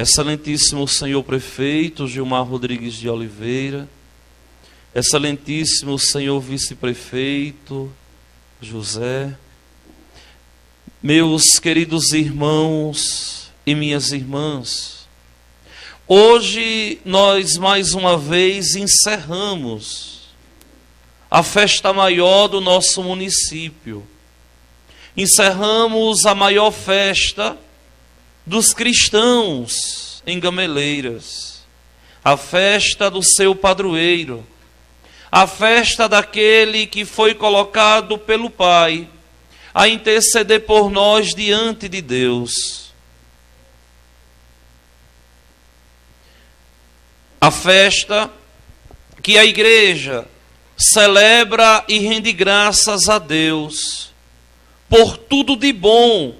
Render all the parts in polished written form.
Excelentíssimo senhor prefeito Gilmar Rodrigues de Oliveira, excelentíssimo senhor vice-prefeito José, meus queridos irmãos e minhas irmãs, hoje nós mais uma vez encerramos a festa maior do nosso município. Encerramos a maior festa dos cristãos em Gameleiras, a festa do seu padroeiro, a festa daquele que foi colocado pelo Pai a interceder por nós diante de Deus. A festa que a igreja celebra e rende graças a Deus por tudo de bom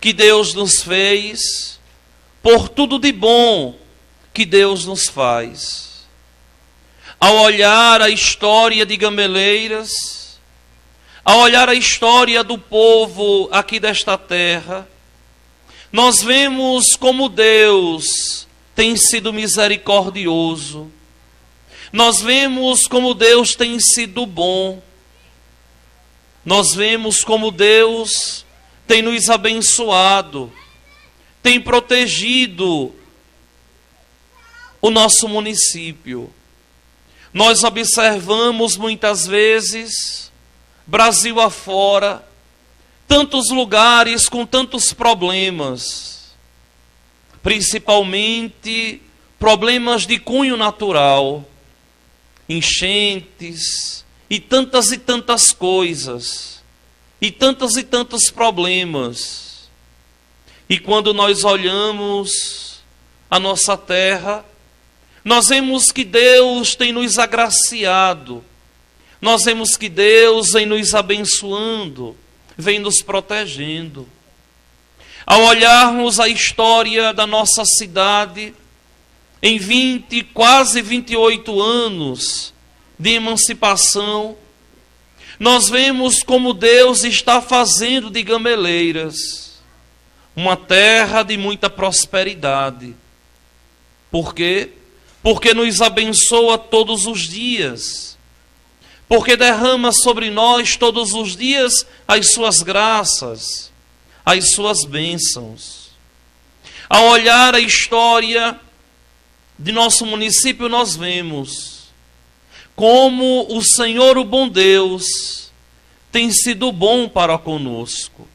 que Deus nos fez, por tudo de bom que Deus nos faz. Ao olhar a história de Gameleiras, ao olhar a história do povo aqui desta terra, nós vemos como Deus tem sido misericordioso. Nós vemos como Deus tem sido bom. Nós vemos como Deus tem nos abençoado, tem protegido o nosso município. Nós observamos muitas vezes, Brasil afora, tantos lugares com tantos problemas, principalmente problemas de cunho natural, enchentes e tantas coisas. E tantos problemas. E quando nós olhamos a nossa terra, nós vemos que Deus tem nos agraciado. Nós vemos que Deus vem nos abençoando, vem nos protegendo. Ao olharmos a história da nossa cidade, em quase 28 anos de emancipação, nós vemos como Deus está fazendo de Gameleiras uma terra de muita prosperidade. Por quê? Porque nos abençoa todos os dias. Porque derrama sobre nós todos os dias as suas graças, as suas bênçãos. Ao olhar a história de nosso município, nós vemos como o Senhor, o bom Deus, tem sido bom para conosco.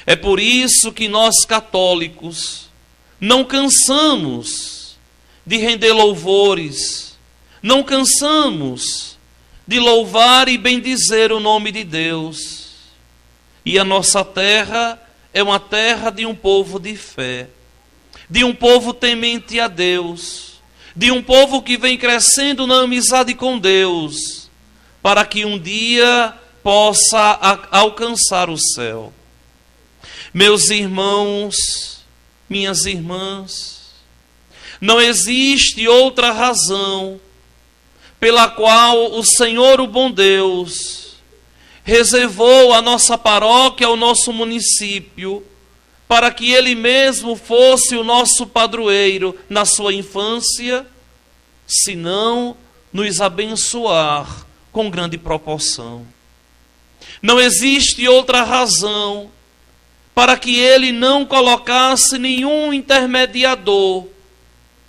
É por isso que nós católicos não cansamos de render louvores, não cansamos de louvar e bendizer o nome de Deus. E a nossa terra é uma terra de um povo de fé, de um povo temente a Deus, de um povo que vem crescendo na amizade com Deus, para que um dia possa alcançar o céu. Meus irmãos, minhas irmãs, não existe outra razão pela qual o Senhor, o bom Deus, reservou a nossa paróquia, o nosso município, para que Ele mesmo fosse o nosso padroeiro na sua infância, senão nos abençoar com grande proporção. Não existe outra razão para que Ele não colocasse nenhum intermediador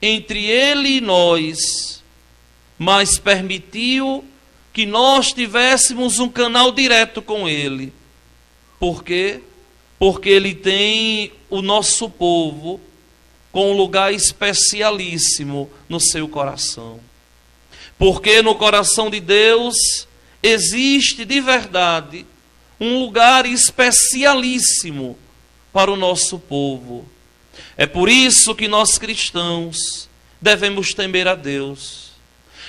entre Ele e nós, mas permitiu que nós tivéssemos um canal direto com Ele. Por quê? Porque Ele tem o nosso povo com um lugar especialíssimo no seu coração. Porque no coração de Deus existe de verdade um lugar especialíssimo para o nosso povo. É por isso que nós cristãos devemos temer a Deus.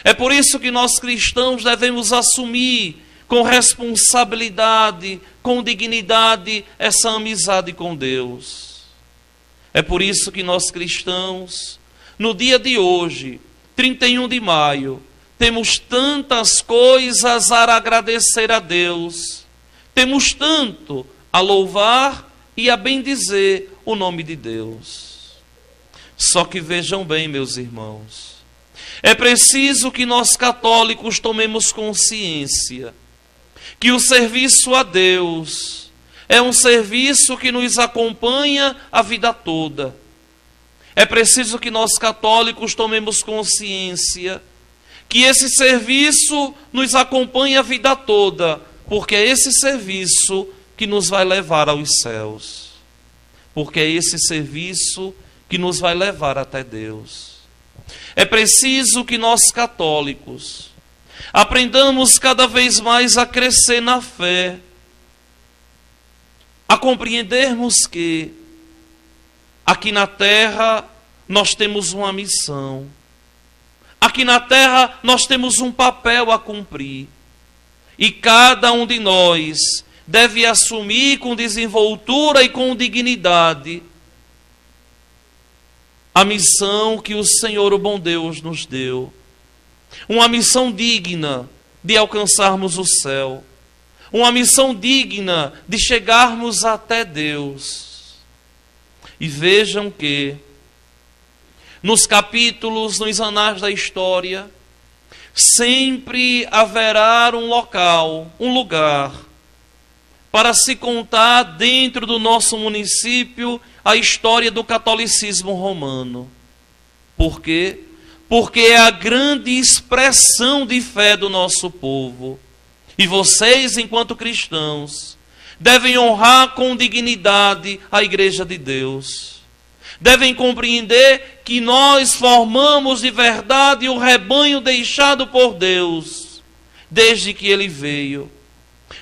É por isso que nós cristãos devemos assumir com responsabilidade, com dignidade, essa amizade com Deus. É por isso que nós cristãos, no dia de hoje, 31 de maio, temos tantas coisas a agradecer a Deus, temos tanto a louvar e a bendizer o nome de Deus. Só que vejam bem, meus irmãos, é preciso que nós católicos tomemos consciência que o serviço a Deus é um serviço que nos acompanha a vida toda. É preciso que nós católicos tomemos consciência que esse serviço nos acompanha a vida toda, porque é esse serviço que nos vai levar aos céus. Porque é esse serviço que nos vai levar até Deus. É preciso que nós católicos aprendamos cada vez mais a crescer na fé, a compreendermos que aqui na terra nós temos uma missão. Aqui na terra nós temos um papel a cumprir. E cada um de nós deve assumir com desenvoltura e com dignidade a missão que o Senhor, o bom Deus, nos deu. Uma missão digna de alcançarmos o céu. Uma missão digna de chegarmos até Deus. E vejam que nos capítulos, nos anais da história, sempre haverá um local, um lugar, para se contar dentro do nosso município a história do catolicismo romano. Por quê? Porque é a grande expressão de fé do nosso povo. E vocês, enquanto cristãos, devem honrar com dignidade a Igreja de Deus. Devem compreender que nós formamos de verdade o rebanho deixado por Deus, desde que Ele veio.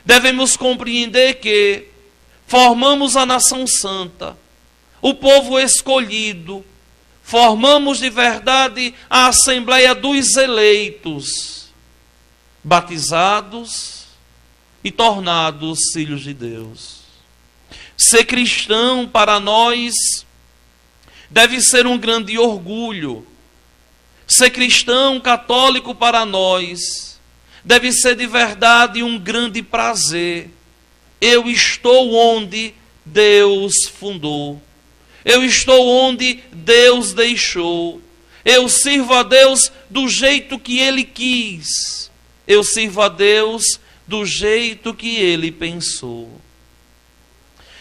Devemos compreender que formamos a nação santa, o povo escolhido, formamos de verdade a Assembleia dos eleitos, batizados e tornados filhos de Deus. Ser cristão para nós deve ser um grande orgulho. Ser cristão católico para nós deve ser de verdade um grande prazer. Eu estou onde Deus fundou. Eu estou onde Deus deixou. Eu sirvo a Deus do jeito que Ele quis. Eu sirvo a Deus do jeito que Ele pensou.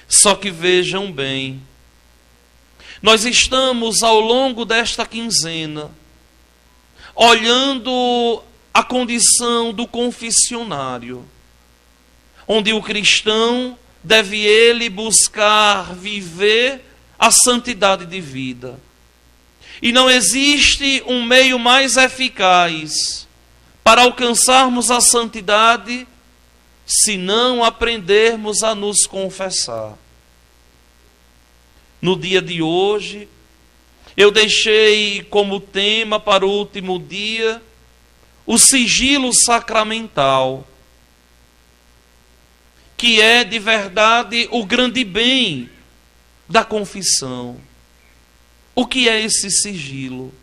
Só que vejam bem, nós estamos ao longo desta quinzena olhando a condição do confessionário, onde o cristão deve ele buscar viver a santidade de vida. E não existe um meio mais eficaz para alcançarmos a santidade se não aprendermos a nos confessar. No dia de hoje, eu deixei como tema para o último dia o sigilo sacramental, que é de verdade o grande bem da confissão. O que é esse sigilo?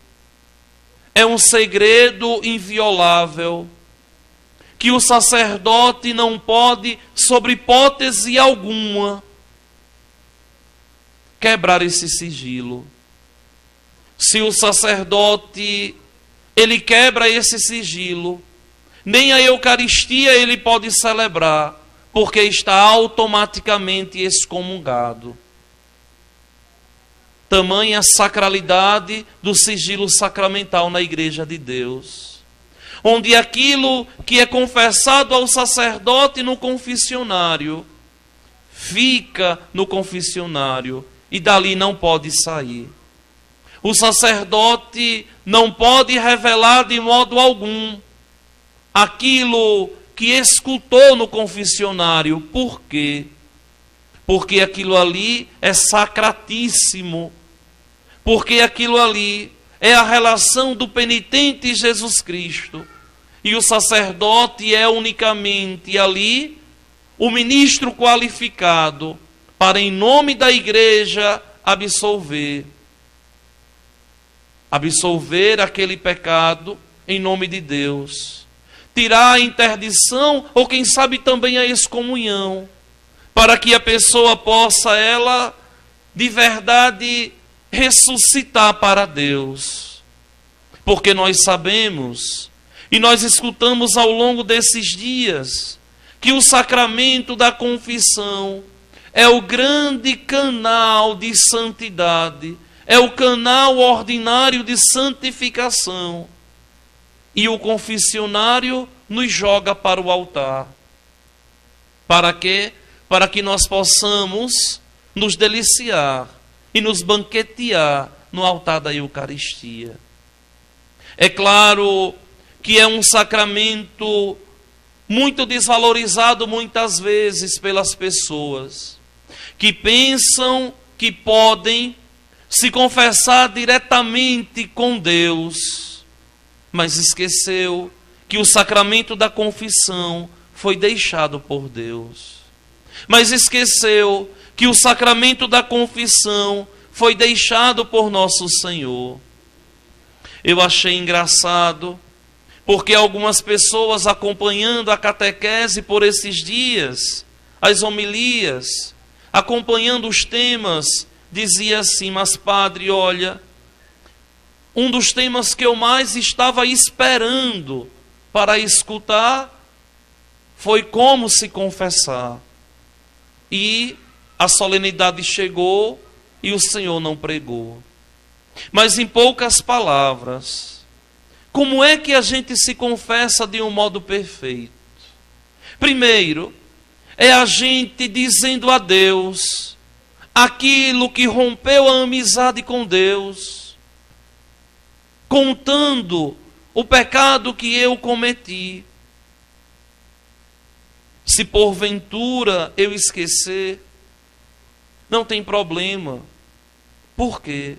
É um segredo inviolável que o sacerdote não pode, sob hipótese alguma, quebrar esse sigilo. Se o sacerdote ele quebra esse sigilo, nem a Eucaristia ele pode celebrar, porque está automaticamente excomungado. Tamanha sacralidade do sigilo sacramental na Igreja de Deus, onde aquilo que é confessado ao sacerdote no confessionário fica no confessionário e dali não pode sair. O sacerdote não pode revelar de modo algum aquilo que escutou no confessionário. Por quê? Porque aquilo ali é sacratíssimo. Porque aquilo ali é a relação do penitente Jesus Cristo. E o sacerdote é unicamente ali o ministro qualificado para, em nome da igreja, absolver aquele pecado em nome de Deus. Tirar a interdição ou quem sabe também a excomunhão, para que a pessoa possa ela de verdade ressuscitar para Deus. Porque nós sabemos, e nós escutamos ao longo desses dias, que o sacramento da confissão é o grande canal de santidade, é o canal ordinário de santificação. E o confessionário nos joga para o altar. Para quê? Para que nós possamos nos deliciar e nos banquetear no altar da Eucaristia. É claro que é um sacramento muito desvalorizado muitas vezes pelas pessoas, que pensam que podem se confessar diretamente com Deus, mas esqueceu que o sacramento da confissão foi deixado por Deus. Mas esqueceu que o sacramento da confissão foi deixado por nosso Senhor. Eu achei engraçado, porque algumas pessoas acompanhando a catequese por esses dias, as homilias, acompanhando os temas, dizia assim: mas padre, olha, um dos temas que eu mais estava esperando para escutar foi como se confessar. E a solenidade chegou e o Senhor não pregou. Mas em poucas palavras, como é que a gente se confessa de um modo perfeito? Primeiro, é a gente dizendo a Deus aquilo que rompeu a amizade com Deus, contando o pecado que eu cometi. Se porventura eu esquecer, não tem problema. Por quê?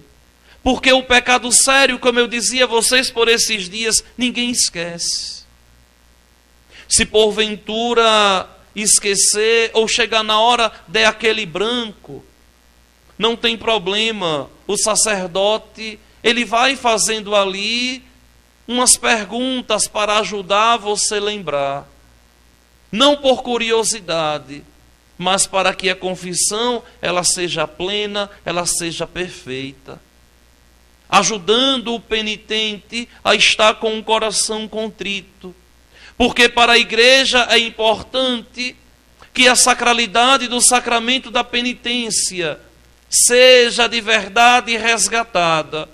Porque o pecado sério, como eu dizia a vocês por esses dias, ninguém esquece. Se porventura esquecer ou chegar na hora der aquele branco, não tem problema. O sacerdote, ele vai fazendo ali umas perguntas para ajudar você a lembrar. Não por curiosidade, mas para que a confissão ela seja plena, ela seja perfeita. Ajudando o penitente a estar com um coração contrito. Porque para a igreja é importante que a sacralidade do sacramento da penitência seja de verdade resgatada,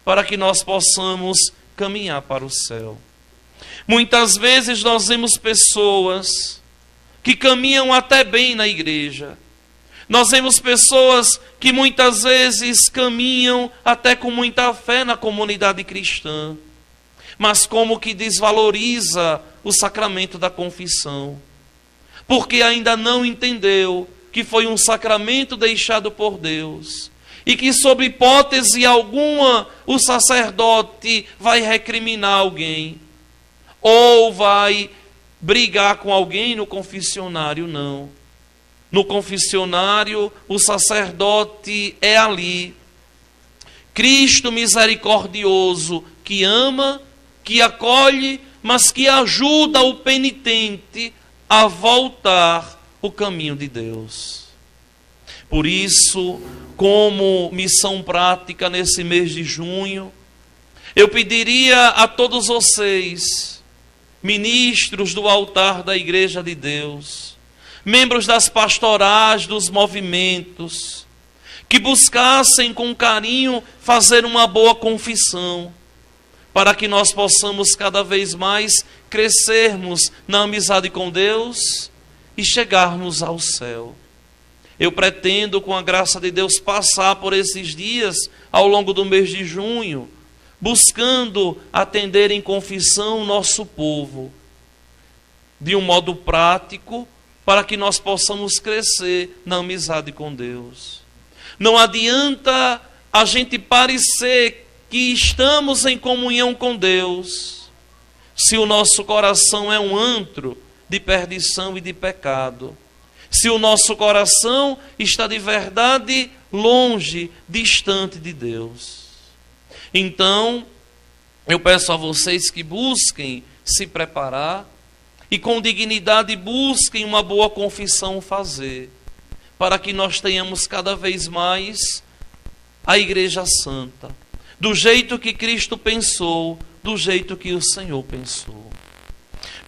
para que nós possamos caminhar para o céu. Muitas vezes nós vemos pessoas que caminham até bem na igreja. Nós vemos pessoas que muitas vezes caminham até com muita fé na comunidade cristã, mas como que desvaloriza o sacramento da confissão, porque ainda não entendeu que foi um sacramento deixado por Deus, e que sob hipótese alguma o sacerdote vai recriminar alguém, ou vai brigar com alguém no confessionário. Não. No confessionário, o sacerdote é ali, Cristo misericordioso, que ama, que acolhe, mas que ajuda o penitente a voltar o caminho de Deus. Por isso, como missão prática nesse mês de junho, eu pediria a todos vocês, ministros do altar da Igreja de Deus, membros das pastorais, dos movimentos, que buscassem com carinho fazer uma boa confissão, para que nós possamos cada vez mais crescermos na amizade com Deus e chegarmos ao céu. Eu pretendo, com a graça de Deus, passar por esses dias ao longo do mês de junho, buscando atender em confissão o nosso povo, de um modo prático, para que nós possamos crescer na amizade com Deus. Não adianta a gente parecer que estamos em comunhão com Deus, se o nosso coração é um antro de perdição e de pecado. Se o nosso coração está de verdade longe, distante de Deus. Então, eu peço a vocês que busquem se preparar e com dignidade busquem uma boa confissão fazer, para que nós tenhamos cada vez mais a Igreja Santa, do jeito que Cristo pensou, do jeito que o Senhor pensou.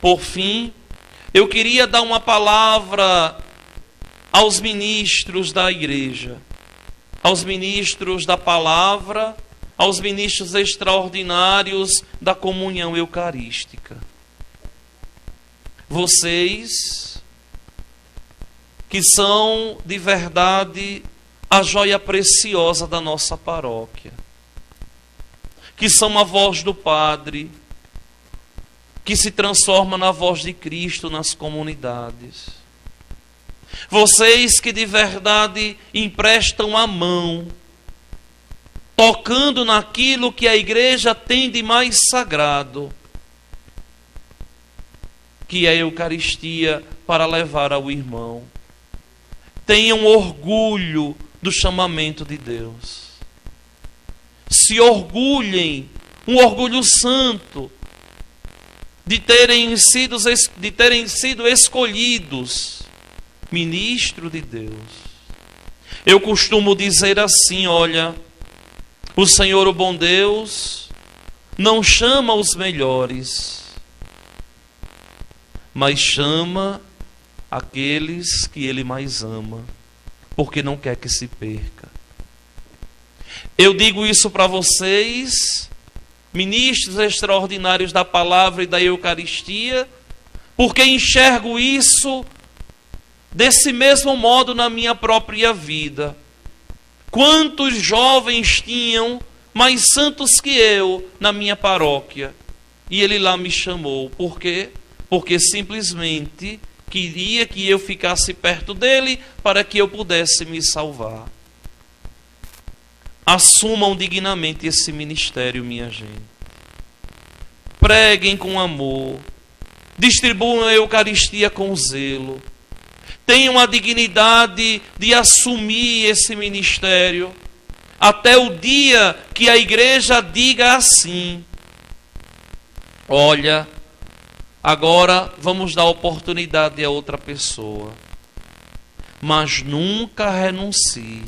Por fim, eu queria dar uma palavra aos ministros da igreja, aos ministros da palavra, aos ministros extraordinários da comunhão eucarística. Vocês, que são de verdade a joia preciosa da nossa paróquia, que são a voz do Padre, que se transforma na voz de Cristo nas comunidades. Vocês que de verdade emprestam a mão, tocando naquilo que a igreja tem de mais sagrado, que é a Eucaristia, para levar ao irmão. Tenham orgulho do chamamento de Deus. Se orgulhem, um orgulho santo, de terem sido escolhidos ministro de Deus. Eu costumo dizer assim, olha, o Senhor, o bom Deus, não chama os melhores, mas chama aqueles que Ele mais ama, porque não quer que se perca. Eu digo isso para vocês, ministros extraordinários da palavra e da Eucaristia, porque enxergo isso desse mesmo modo na minha própria vida. Quantos jovens tinham mais santos que eu na minha paróquia? E ele lá me chamou. Por quê? Porque simplesmente queria que eu ficasse perto dele para que eu pudesse me salvar. Assumam dignamente esse ministério, minha gente. Preguem com amor. Distribuam a Eucaristia com zelo. Tenham a dignidade de assumir esse ministério até o dia que a igreja diga assim: olha, agora vamos dar oportunidade a outra pessoa. Mas nunca renuncie.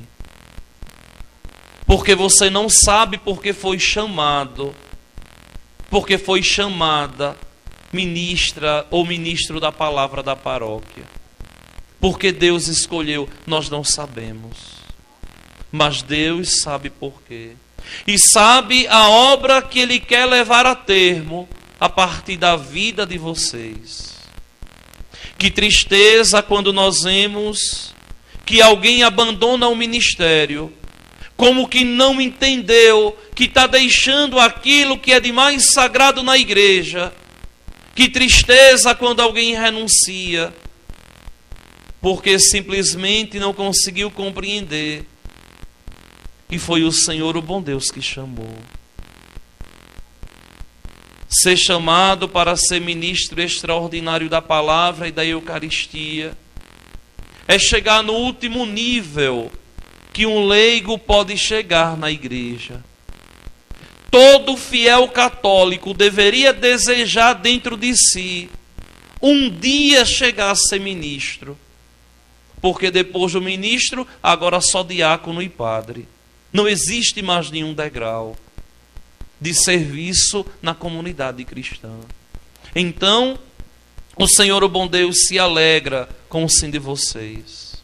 Porque você não sabe porque foi chamado, porque foi chamada ministra ou ministro da palavra da paróquia. Porque Deus escolheu, nós não sabemos. Mas Deus sabe por quê. E sabe a obra que Ele quer levar a termo a partir da vida de vocês. Que tristeza quando nós vemos que alguém abandona o ministério, como que não entendeu que está deixando aquilo que é de mais sagrado na igreja. Que tristeza quando alguém renuncia, porque simplesmente não conseguiu compreender que foi o Senhor, o bom Deus, que chamou. Ser chamado para ser ministro extraordinário da palavra e da Eucaristia é chegar no último nível que um leigo pode chegar na igreja. Todo fiel católico deveria desejar dentro de si um dia chegar a ser ministro. Porque depois do ministro, agora só diácono e padre. Não existe mais nenhum degrau de serviço na comunidade cristã. Então, o Senhor, o bom Deus, se alegra com o sim de vocês.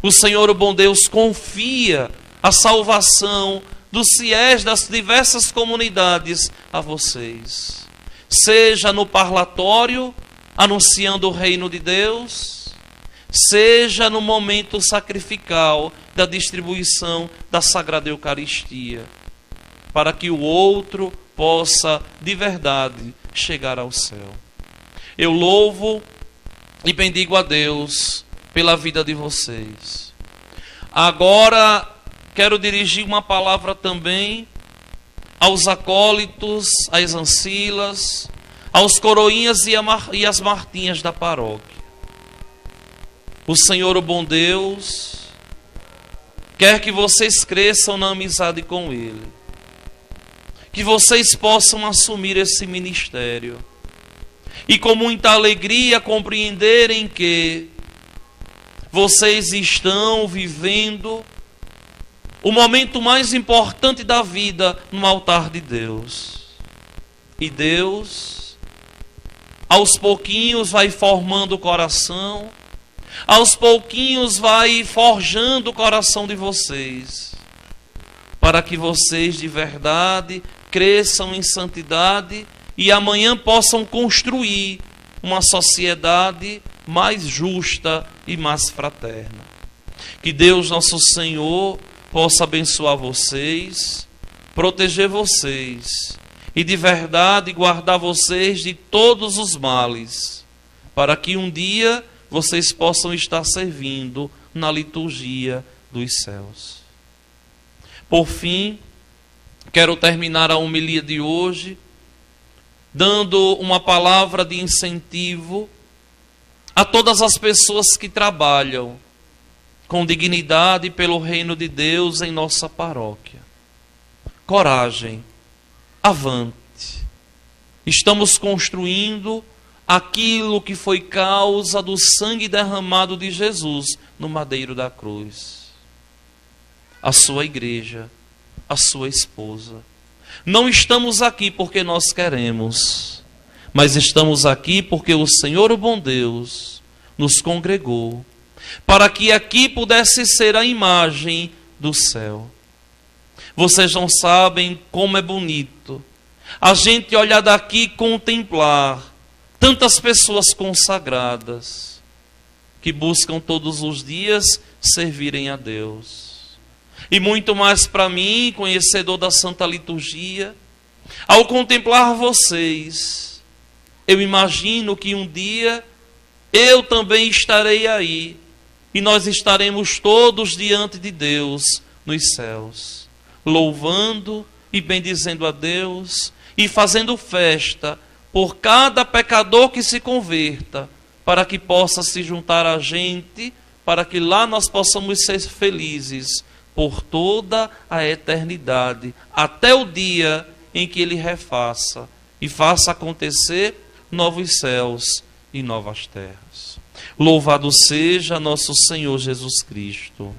O Senhor, o bom Deus, confia a salvação dos fiéis das diversas comunidades a vocês. Seja no parlatório, anunciando o reino de Deus, seja no momento sacrificial da distribuição da Sagrada Eucaristia, para que o outro possa, de verdade, chegar ao céu. Eu louvo e bendigo a Deus pela vida de vocês. Agora, quero dirigir uma palavra também aos acólitos, às ancilas, aos coroinhas e às martinhas da paróquia. O Senhor, o bom Deus, quer que vocês cresçam na amizade com Ele. Que vocês possam assumir esse ministério. E com muita alegria compreenderem que vocês estão vivendo o momento mais importante da vida no altar de Deus. E Deus, aos pouquinhos, vai formando o coração, aos pouquinhos vai forjando o coração de vocês, para que vocês de verdade cresçam em santidade e amanhã possam construir uma sociedade mais justa e mais fraterna. Que Deus nosso Senhor possa abençoar vocês, proteger vocês e de verdade guardar vocês de todos os males, para que um dia vocês possam estar servindo na liturgia dos céus. Por fim, quero terminar a homilia de hoje dando uma palavra de incentivo a todas as pessoas que trabalham com dignidade pelo reino de Deus em nossa paróquia. Coragem, avante. Estamos construindo aquilo que foi causa do sangue derramado de Jesus no madeiro da cruz. A sua igreja, a sua esposa. Não estamos aqui porque nós queremos, mas estamos aqui porque o Senhor, o bom Deus, nos congregou, para que aqui pudesse ser a imagem do céu. Vocês não sabem como é bonito a gente olhar daqui e contemplar tantas pessoas consagradas que buscam todos os dias servirem a Deus. E muito mais para mim, conhecedor da Santa Liturgia, ao contemplar vocês, eu imagino que um dia eu também estarei aí, e nós estaremos todos diante de Deus nos céus, louvando e bendizendo a Deus e fazendo festa por cada pecador que se converta, para que possa se juntar a gente, para que lá nós possamos ser felizes por toda a eternidade, até o dia em que Ele refaça e faça acontecer novos céus e novas terras. Louvado seja nosso Senhor Jesus Cristo.